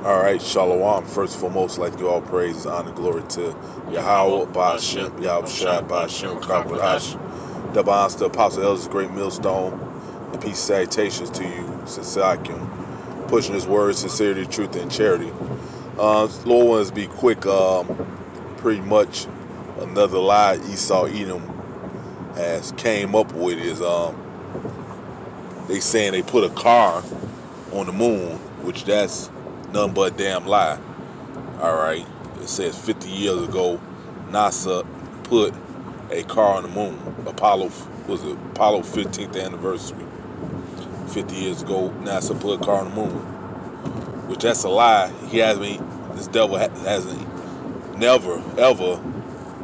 All right, Shalom. First and foremost, I'd like to give all praise, honor, glory to Yahweh, Ba'ashem, Yahweh Shai, Ba'ashem, Kakwadash. Double honors to Apostle Elders, Great Millstone, and peace salutations to you, Sisakim, pushing his words, sincerity, truth, and charity. Lord wants to be quick. Pretty much another lie Esau Edom has came up with is they saying they put a car on the moon, which that's nothing but a damn lie. Alright. It says 50 years ago NASA put a car on the moon. Apollo 15th anniversary. 50 years ago NASA put a car on the moon. Which that's a lie. This devil hasn't never ever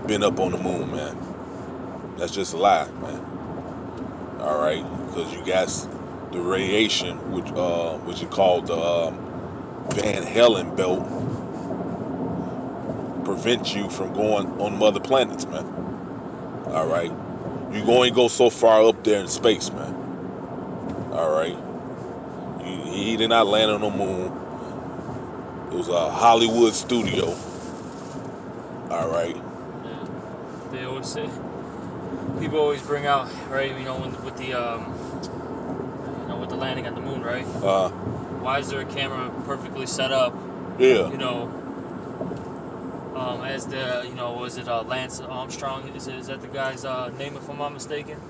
been up on the moon, man. That's just a lie, man. Alright, because you got the radiation, which is called the Van Halen belt, prevent you from going on other planets, man. Alright. You going to go so far up there in space, man. Alright. He did not land on the moon. It was a Hollywood studio. Alright. Yeah. They always say, people always bring out, right, with the with the landing on the moon, right? Why is there a camera perfectly set up? Yeah. As the, was it Lance Armstrong? Is that the guy's name, if I'm not mistaken?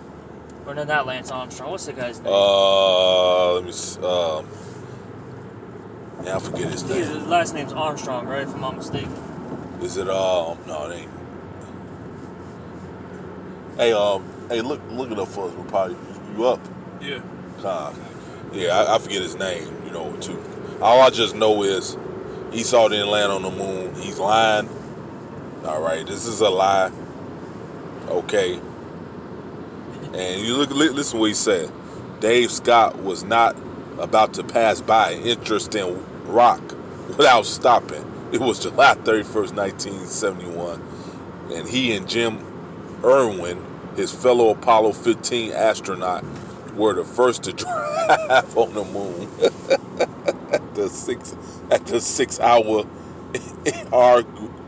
Or no, not Lance Armstrong. What's the guy's name? Let me see. I forget his name. His last name's Armstrong, right? If I'm not mistaken. Is it no, it ain't. Hey, look it up for us. We'll probably you up. Yeah. Yeah, I forget his name, too. All I just know is Esau didn't land on the moon. He's lying. All right, this is a lie. Okay. And you listen to what he said. Dave Scott was not about to pass by an interesting rock without stopping. It was July 31st, 1971. And he and Jim Irwin, his fellow Apollo 15 astronaut, were the first to drive on the moon. at the 6 hour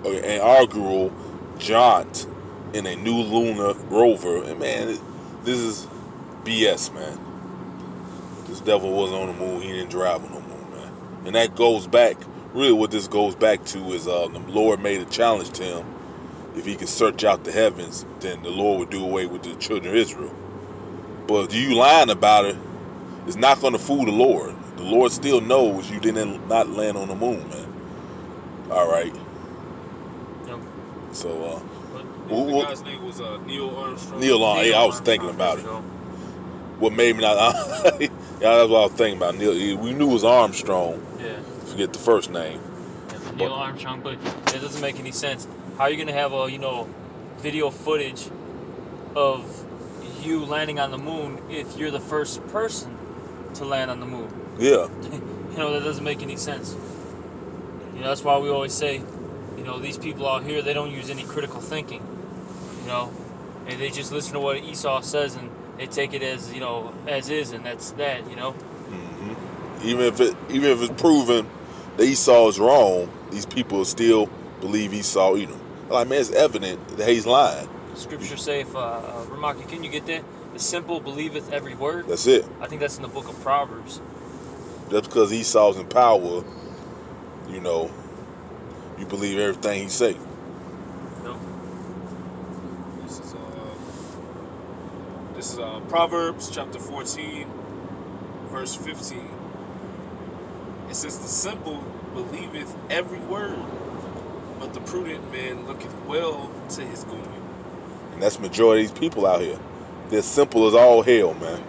inaugural jaunt in a new lunar rover. And man, this is BS, man. This devil wasn't on the moon. He didn't drive on the moon, man. And that goes back, really what this goes back to is the Lord made a challenge to him. If he could search out the heavens, then the Lord would do away with the children of Israel. But you lying about it is not going to fool the Lord. The Lord still knows you didn't not land on the moon, man. All right. Yep. So, the guy's name was Neil Armstrong. Yeah, I was thinking about it. What made me not? Yeah, that's what I was thinking about. Neil, we knew it was Armstrong. Yeah. Forget the first name. Yeah, Neil Armstrong, but it doesn't make any sense. How are you gonna have video footage of you landing on the moon if you're the first person to land on the moon? Yeah. That doesn't make any sense. That's why we always say, these people out here, they don't use any critical thinking. And they just listen to what Esau says and they take it as, as is, and that's that, Mm-hmm. Even if it's proven that Esau is wrong, these people still believe Esau Edom. Like, man, it's evident that he's lying. Scripture say, if Ramaki, can you get that? The simple believeth every word. That's it. I think that's in the book of Proverbs. Just because Esau's in power, you believe everything he say. Nope. This is Proverbs chapter 14, verse 15. It says, "The simple believeth every word, but the prudent man looketh well to his going." And that's majority of these people out here. They're simple as all hell, man.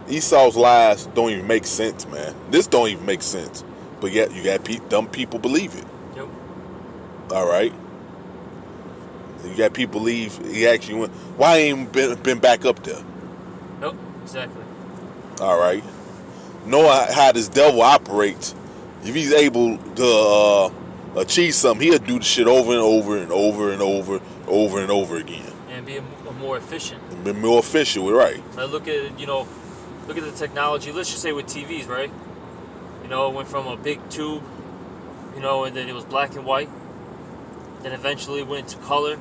Esau's lies don't even make sense, man. This don't even make sense. But yet you got dumb people believe it. Yep. All right. You got people believe he actually went. Why ain't been back up there? Nope. Exactly. All right. Knowing how this devil operates, if he's able to achieve something, he'll do the shit over and over and over and over and over again. And be more efficient. And be more efficient, we're right. Look at the technology. Let's just say with TVs, right? It went from a big tube you know, and then it was black and white. Then eventually it went to color.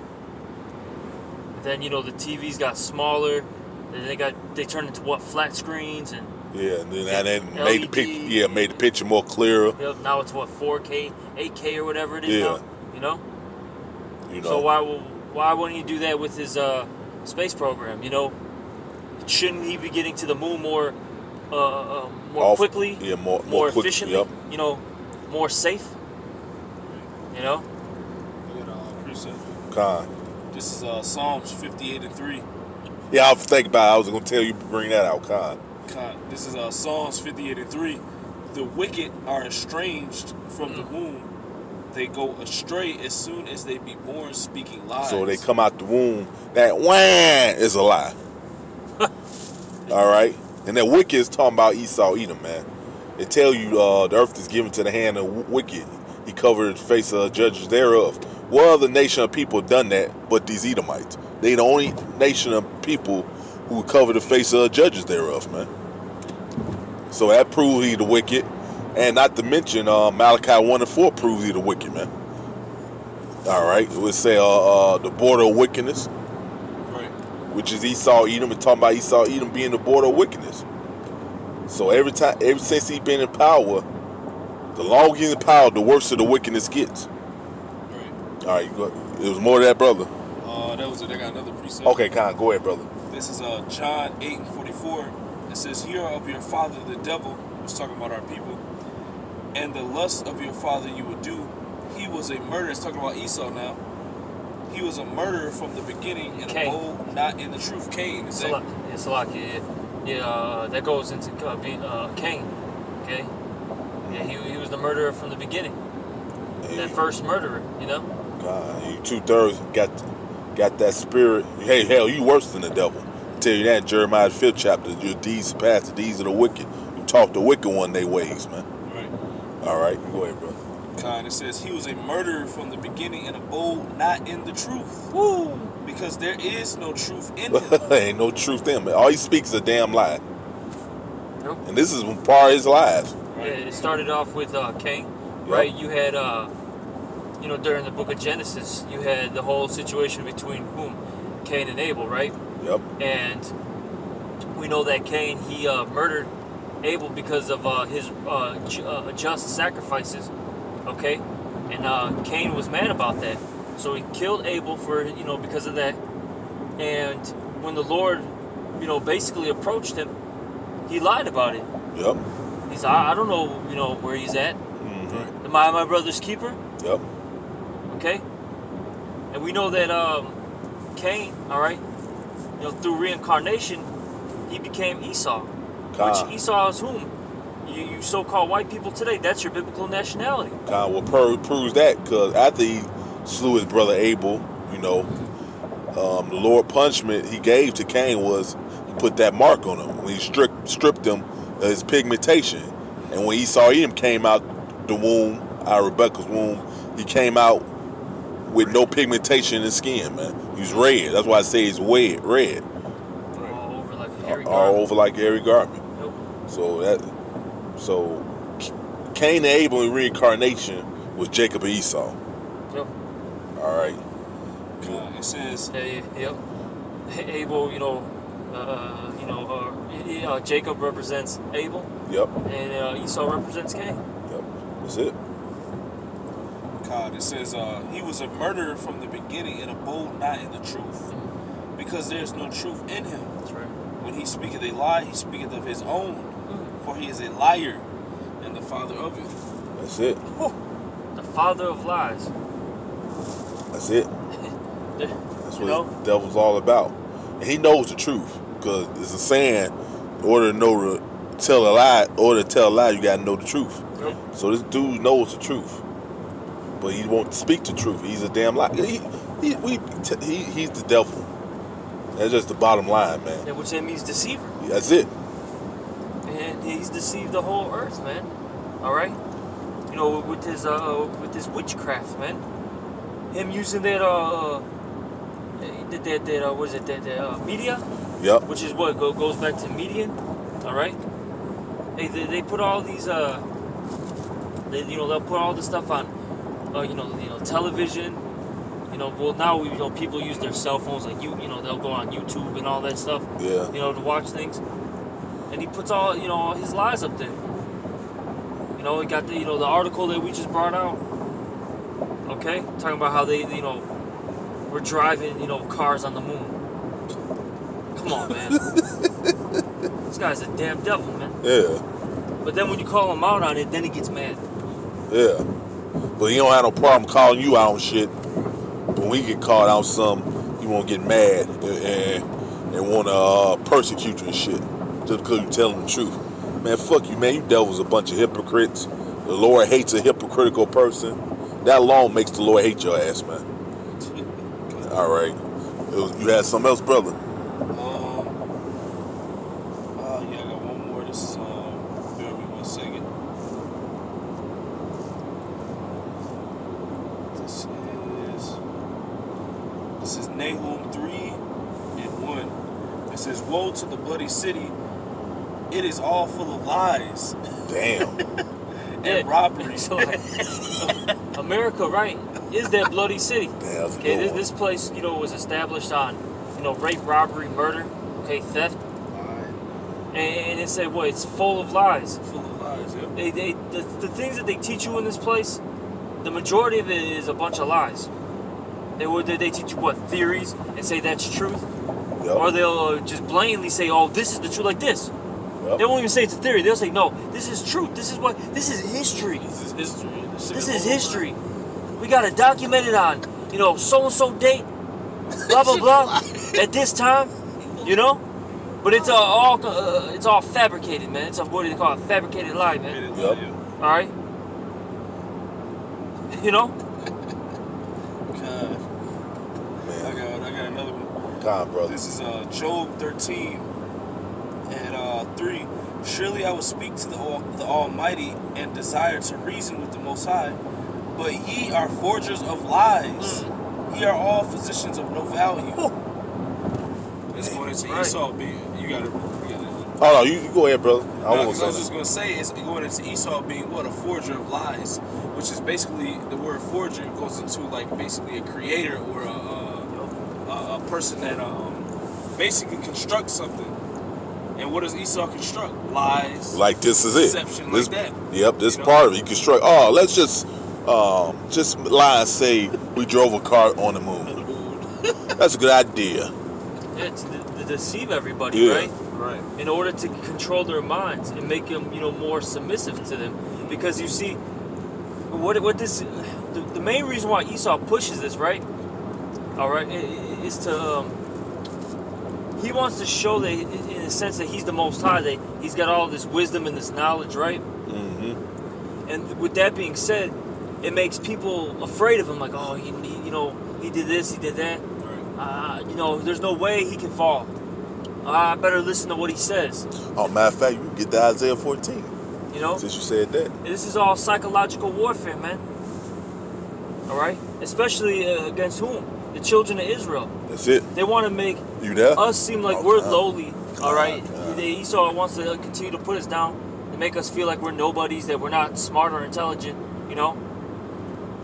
And then, you know, the TVs got smaller. Then they turned into flat screens and Yeah, and then LED. made the picture more clearer. Yep, now it's 4K, 8K or whatever it is now. You know. You know. So why wouldn't he do that with his space program? You know, shouldn't he be getting to the moon more quickly? Yeah, more quick, efficiently. Yep. You know, more safe. You know. Look at precept. Con. This is Psalms 58:3. Yeah, I was thinking about it. I was gonna tell you to bring that out, Con. This is Psalms 58:3. The wicked are estranged from the womb. They go astray as soon as they be born, speaking lies. So they come out the womb. That wham is a lie. All right, and that wicked is talking about Esau, Edom, man. They tell you the earth is given to the hand of wicked. He covered the face of judges thereof. What other nation of people done that but these Edomites? They the only nation of people who cover the face of judges thereof, man. So that proves he the wicked. And not to mention Malachi 1:4 proves he the wicked, man. All right, it would say the border of wickedness, Right. which is Esau, Edom, and talking about Esau, Edom being the border of wickedness. So ever since he been in power, the longer he's in power, the worse of the wickedness gets. Right. All right, it was more of that, brother. That was it. I got another precept. Okay, Con, go ahead, brother. This is John 8:44. It says, "Hear of your father the devil," was talking about our people, "and the lust of your father you would do. He was a murderer." It's talking about Esau now. "He was a murderer from the beginning, and Cain. a bold, not in the truth." Cain. Exactly. That goes into being Cain. Okay. Yeah, he was the murderer from the beginning. Hey, That first murderer, you know. God, you 2/3 got that spirit. Hey, hell, you worse than the devil. I tell you that in Jeremiah 5th chapter. Your deeds surpass the deeds of the wicked. You taught the wicked one their ways, man. Right. All right, go ahead, brother. It says, "He was a murderer from the beginning, and a bold, not in the truth." Woo! Because there is no truth in him. Ain't no truth in him. All he speaks is a damn lie. Nope. And this is part of his lies. Yeah, it started off with Cain, Yep. right? You had, you know, during the book of Genesis, you had the whole situation between whom? Cain and Abel, right? Yep. And we know that Cain, he murdered Abel because of his just sacrifices, okay? And Cain was mad about that. So he killed Abel for, you know, because of that. And when the Lord, you know, basically approached him, he lied about it. Yep. He said, I don't know, you know, where he's at. Mm-hmm. Am I my brother's keeper? Yep. Okay? And we know that Cain, all right, you know, through reincarnation, he became Esau. God. Which Esau is whom? You so-called white people today, that's your biblical nationality. God, well, proves that because after he slew his brother Abel, you know, the Lord punishment he gave to Cain was he put that mark on him when he stripped him of his pigmentation. And when Esau Edom came out the womb, out of Rebecca's womb, he came out with no pigmentation in his skin, man. He was red. That's why I say he's red. All over like a hairy All garment. over like Harry Garment. Nope. So Cain and Abel in reincarnation was Jacob and Esau. Yep. All right. It says, Yep. Abel, Jacob represents Abel, Yep. and Esau represents Cain. Yep. That's it. it says, "He was a murderer from the beginning, and a bold, not in the truth. Because there is no truth in him. That's right. When he speaketh a lie, he speaketh of his own. For he is a liar, and the father of it." That's it. The father of lies. That's it. That's You what know? the devil's all about. And he knows the truth. Because it's a saying, in order to tell a lie, you gotta know the truth. Yep. So this dude knows the truth. But he won't speak the truth. He's a damn liar. He's the devil. That's just the bottom line, man. Yeah, which means deceiver. That's it. And he's deceived the whole earth, man. All right, you know, with his witchcraft, man. Him using that media, Yep. which is what goes back to median. All right, they put all these They'll put all this stuff on, television. Well now people use their cell phones like they'll go on YouTube and all that stuff. Yeah. To watch things, and he puts all all his lies up there. He got the the article that we just brought out. Okay, talking about how they were driving cars on the moon. Come on, man. This guy's a damn devil, man. Yeah. But then when you call him out on it, then he gets mad. Yeah. But he don't have no problem calling you out on shit. But when he get called out some, he won't get mad and want to persecute you and shit. Just because you telling the truth. Man, fuck you, man. You devils a bunch of hypocrites. The Lord hates a hypocritical person. That alone makes the Lord hate your ass, man. All right. You had something else, brother? Yeah, I got one more. This is, bear with me 1 second. This is Nahum 3:1. It says, "Woe to the bloody city. It is all full of lies Damn. and robbery." So, America, right, is that bloody city. Damn, that's a Okay, good one. this place, was established on, rape, robbery, murder, okay, theft, and it said, it's full of lies. Full of lies, yep. The things that they teach you in this place, the majority of it is a bunch of lies. They teach you theories and say that's truth, Yep. or they'll just blatantly say, oh, this is the truth, like this. Yep. They won't even say it's a theory. They'll say, no, this is truth. This is history. This is history. This is history. We got to document it on, so-and-so date, blah, blah, blah, at this time, But it's all fabricated, man. It's what do they call it? Fabricated lie, man. Yep. All right? God. I got another one. Time, brother. This is Job 13 and 3. "Surely I will speak to the Almighty and desire to reason with the Most High, but ye are forgers of lies. Ye are all physicians of no value." It's going into Right. Esau being. You got it. Oh, no, you go ahead, brother. I No, won't 'cause I was say just going to say, it's going into Esau being a forger of lies, which is basically, the word forger goes into basically a creator or a person that basically constructs something. And what does Esau construct? Lies. like this is it. Deception This, like that. Yep, this part of it. You construct. Oh, let's just lie and say we drove a car on the moon. That's a good idea. Yeah, to deceive everybody, Yeah. right? Right. In order to control their minds and make them, more submissive to them. Because you see, the main reason why Esau pushes this, right? All right, is to he wants to show that, in a sense, that he's the Most High, that he's got all this wisdom and this knowledge, right? Mm-hmm. And with that being said, it makes people afraid of him, like, oh, he did this, he did that. Right. There's no way he can fall. I better listen to what he says. Oh, matter of fact, you can get to Isaiah 14 since you said that. This is all psychological warfare, man. All right, especially against whom? The children of Israel. That's it. They want to make You there? us seem like Oh, we're God. lowly. All right, God. Esau wants to continue to put us down, to make us feel like we're nobodies, that we're not smart or intelligent.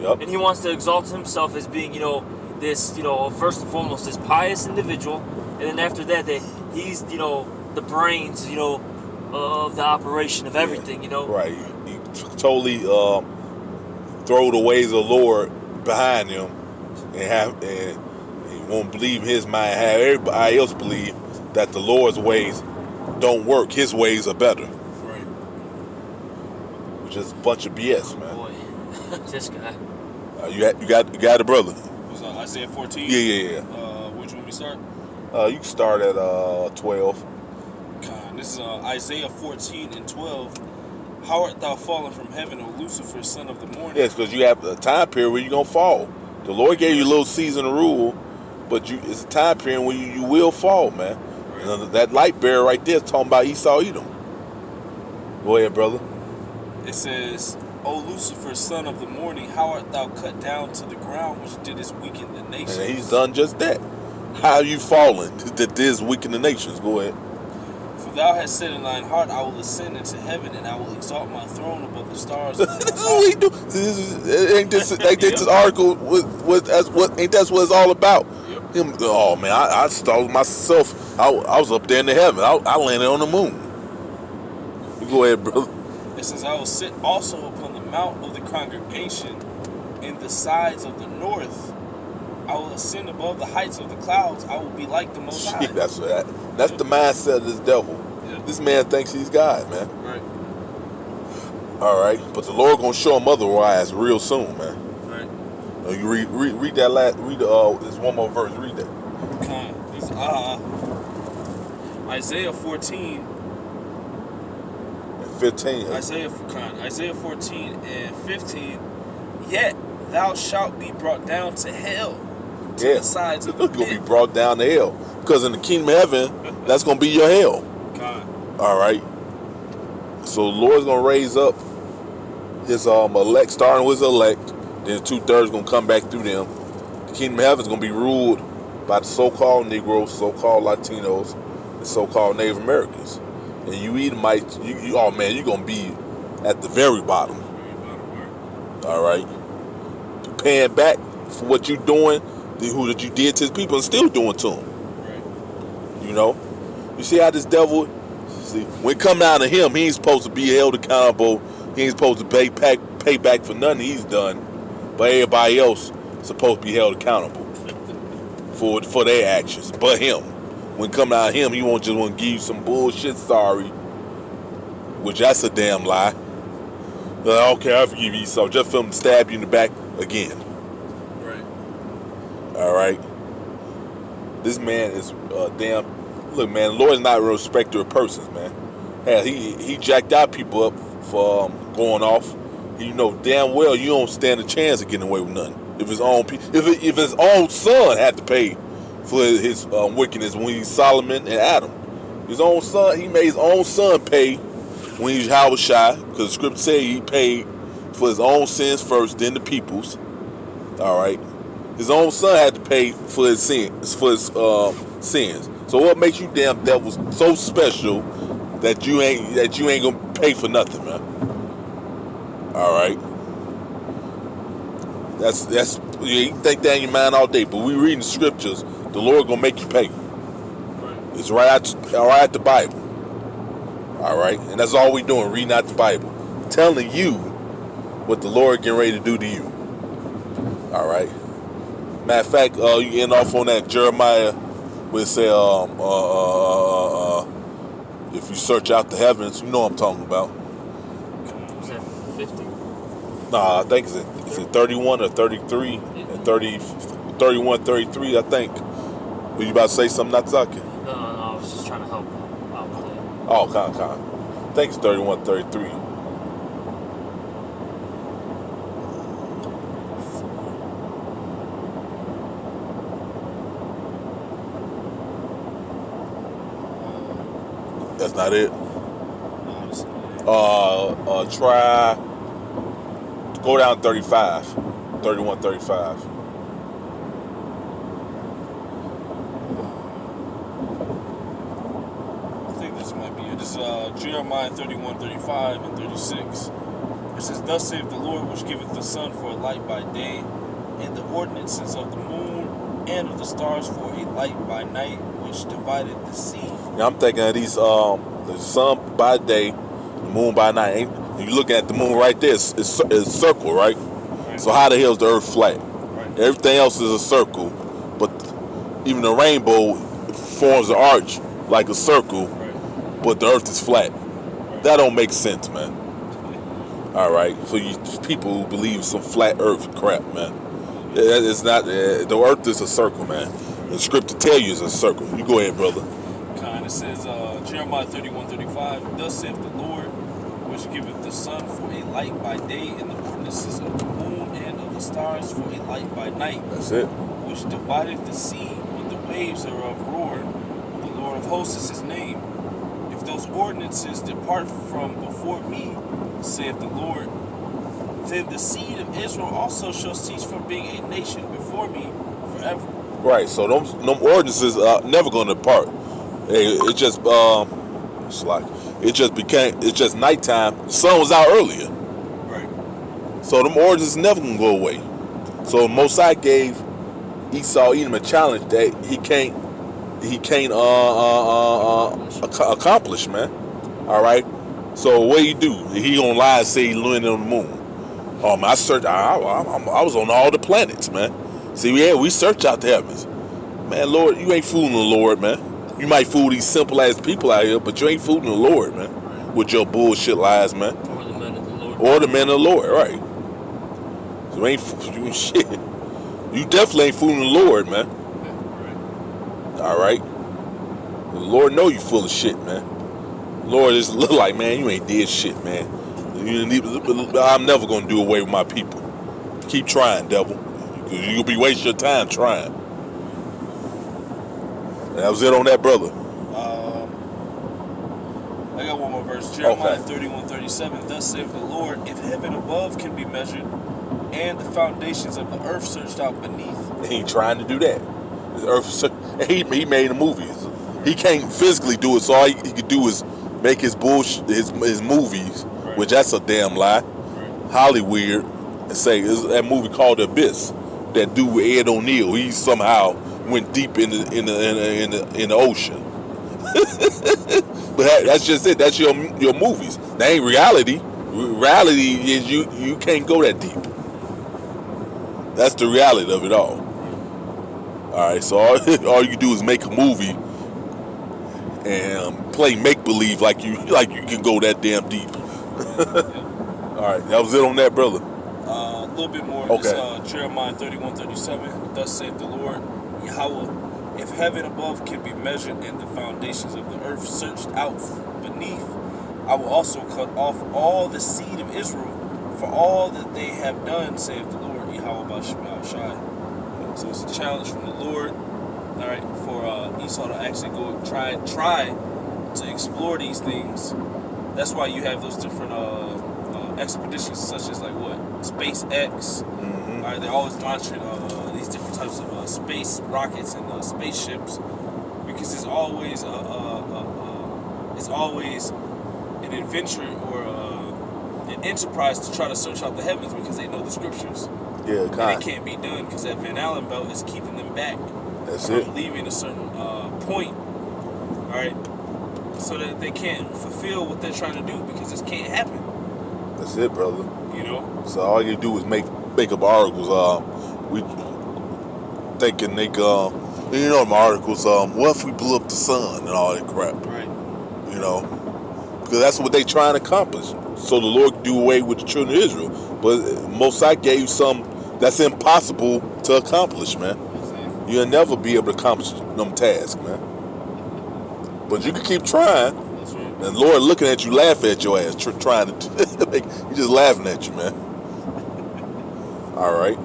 Yep. And he wants to exalt himself as being, this, first and foremost, this pious individual, and then after that, that he's, the brains, of the operation of everything, Right. You totally throw the ways of the Lord behind him, and he won't believe in his mind. Have everybody else believe that the Lord's ways don't work. His ways are better, Right. which is a bunch of BS, man. Boy, this guy. You got it, brother. Was Isaiah 14? Yeah. Which one we start? You can start at 12. God, this is Isaiah 14:12. "How art thou fallen from heaven, O Lucifer, son of the morning?" Yes, because you have a time period where you're gonna fall. The Lord gave you a little season of rule, but it's a time period when you will fall, man. Right. And that light bearer right there is talking about Esau Edom. Go ahead, brother. It says, "O Lucifer, son of the morning, how art thou cut down to the ground, which didst weaken the nations?" And he's done just that. How you fallen that this weaken the nations? Go ahead. "For thou hast said in thine heart, I will ascend into heaven, and I will exalt my throne above the stars. Of the This is Most what he High." do. Ain't this article ain't that's what it's all about? Yep. Him, oh man, I started myself. I was up there in the heaven. I landed on the moon. You go ahead, brother. It says, I will sit also upon the mount of the congregation in the sides of the north. I will ascend above the heights of the clouds. I will be like the Most High. That's the mindset of this devil. Yep. This man thinks he's God, man. Right. All right, but the Lord gonna show him otherwise real soon, man. Right. You read that last. There's one more verse. Read that. Isaiah 14. 15. Isaiah 14 and 15. Yet thou shalt be brought down to hell, to the sides of the You're gonna be pit. brought down to hell because in the kingdom of heaven, that's gonna be your hell. God. All right. So the Lord's gonna raise up his elect, starting with his elect. Then 2/3 gonna come back through them. The kingdom of heaven is gonna be ruled by the so-called Negroes, so-called Latinos, and so-called Native Americans. And you Edomites, oh man, you're gonna be at the very bottom. All right. Paying back for what you're doing, who that you did to his people, and still doing to them. Right. You know, you see how this devil. See, when it come down to him, he ain't supposed to be held accountable. He ain't supposed to pay back for nothing he's done. But everybody else supposed to be held accountable for their actions. But him, when it come down to him, he won't just want to give you some bullshit sorry, which that's a damn lie. Okay, I forgive you, so just for him to stab you in the back again. Right. All right. This man is damn. Look, man, the Lord's not a respecter of persons, man. Hell, he jacked out people up for going off. You know damn well you don't stand a chance of getting away with nothing. If his own if his own son had to pay for his wickedness when he's Solomon and Adam, his own son, he made his own son pay when he's Howard Shy, because the scripture said he paid for his own sins first, then the people's. All right, his own son had to pay for his sins, sins. So what makes you damn devils so special that you ain't gonna pay for nothing, man? All right, that's you can think that in your mind all day, but we reading the scriptures. The Lord gonna make you pay. Right. It's right out the Bible. All right, and that's all we doing, reading out the Bible, telling you what the Lord getting ready to do to you. All right. Matter of fact, you end off on that Jeremiah, where it say, if you search out the heavens, you know what I'm talking about. Was that 50? Nah, I think it's at 31 or 33, and 31, 33, I think. Were you about to say something, not talking? No, I was just trying to help out with it. Oh, kind. I think it's 31, 33. That's not it. Try go down 35. 31, 35. I think this might be it. This is Jeremiah 31, 35, and 36. It says, Thus saith the Lord, which giveth the sun for a light by day, and the ordinances of the moon and of the stars for a light by night, which divided the sea. Yeah, I'm thinking of these the sun by day, the moon by night. You look at the moon right there, it's circle, right? So how the hell is the earth flat? Right. Everything else is a circle, but even the rainbow forms an arch like a circle, Right. but the earth is flat. That don't make sense, man. All right, so you people who believe some flat earth crap, man. It's not. The earth is a circle, man. The scripture tell you it's a circle. You go ahead, brother. It says, Jeremiah 31, 35, Thus saith the Lord, which giveth the sun for a light by day, and the ordinances of the moon and of the stars for a light by night, That's it. which divideth the sea when the waves thereof roar. The Lord of hosts is his name. If those ordinances depart from before me, saith the Lord, then the seed of Israel also shall cease from being a nation before me forever. Right. So them ordinances are never going to depart. It's just It's like it's just nighttime. The sun was out earlier. Right. So them origins never gonna go away. So Mosai gave Esau Edom a challenge that he can't accomplish, man. All right. So what he do? He gonna lie and say he landed on the moon. Oh man, I was on all the planets, man. See, we search out the heavens, man. Lord, you ain't fooling the Lord, man. You might fool these simple ass people out here, but you ain't fooling the Lord, man, with your bullshit lies, man. Or the men of the Lord. Or the men of the Lord, right? So you ain't shit. You definitely ain't fooling the Lord, man. All right. The Lord know you full of shit, man. Lord just look like, man, you ain't did shit, man. I'm never gonna do away with my people. Keep trying, devil. You'll be wasting your time trying. And that was it on that, brother. I got one more verse. Jeremiah 31:37. Thus saith the Lord, if heaven above can be measured, and the foundations of the earth searched out beneath. He ain't trying to do that. The earth, he made the movies. He can't physically do it, so all he could do is make his bullshit, his movies, right. Which that's a damn lie. Right. Hollywood, and say that movie called The Abyss. That dude with Ed O'Neill, he somehow went deep in the ocean. But that's just it. That's your movies. That ain't reality. Reality is you can't go that deep. That's the reality of it all. All right, so all you do is make a movie and play make believe like you can go that damn deep. All right, that was it on that, brother. A little bit more. Okay. It's, Jeremiah 31:37. Thus saith the Lord, Yahweh, if heaven above can be measured and the foundations of the earth searched out beneath, I will also cut off all the seed of Israel for all that they have done, saith the Lord, Yahweh Bashal Shai. So it's a challenge from the Lord, all right, for Esau to actually go try to explore these things. That's why you have those different expeditions, such as like what SpaceX. Mm-hmm. All right, they're always launching these different types of space rockets and spaceships, because it's always an adventure or an enterprise to try to search out the heavens, because they know the scriptures. Yeah, and it can't be done because that Van Allen belt is keeping them back from leaving a certain point. All right, so that they can't fulfill what they're trying to do, because this can't happen. That's it, brother. You know. So all you do is make up articles. We thinking they them articles. What if we blew up the sun and all that crap? Right. You know, because that's what they trying to accomplish. So the Lord do away with the children of Israel. But Mosai gave you something that's impossible to accomplish, man. Exactly. You'll never be able to accomplish them tasks, man. But you can keep trying. That's right. And the Lord looking at you, laughing at your ass, trying to he's just laughing at you, man. All right.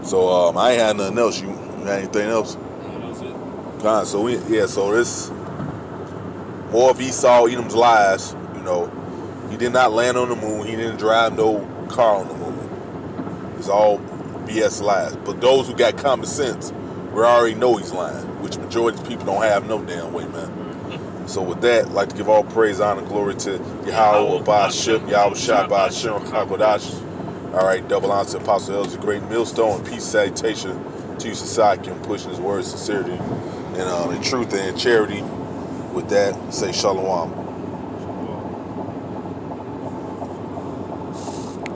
So I ain't had nothing else. You got anything else? That's it. So this more of Esau Edom's lies. You know, he did not land on the moon. He didn't drive no car on the moon. It's all BS lies. But those who got common sense, we already know he's lying, which majority of people don't have no damn way, man. So with that, I'd like to give all praise, honor, and glory to Yahweh Ba'ashem, Yahweh Shai Ba'ashem, Kakodash. All right, double honor to Apostle Ellis, a great millstone, and peace salutation to you, society, and pushing his word, sincerity, and truth and charity. With that, say shalom.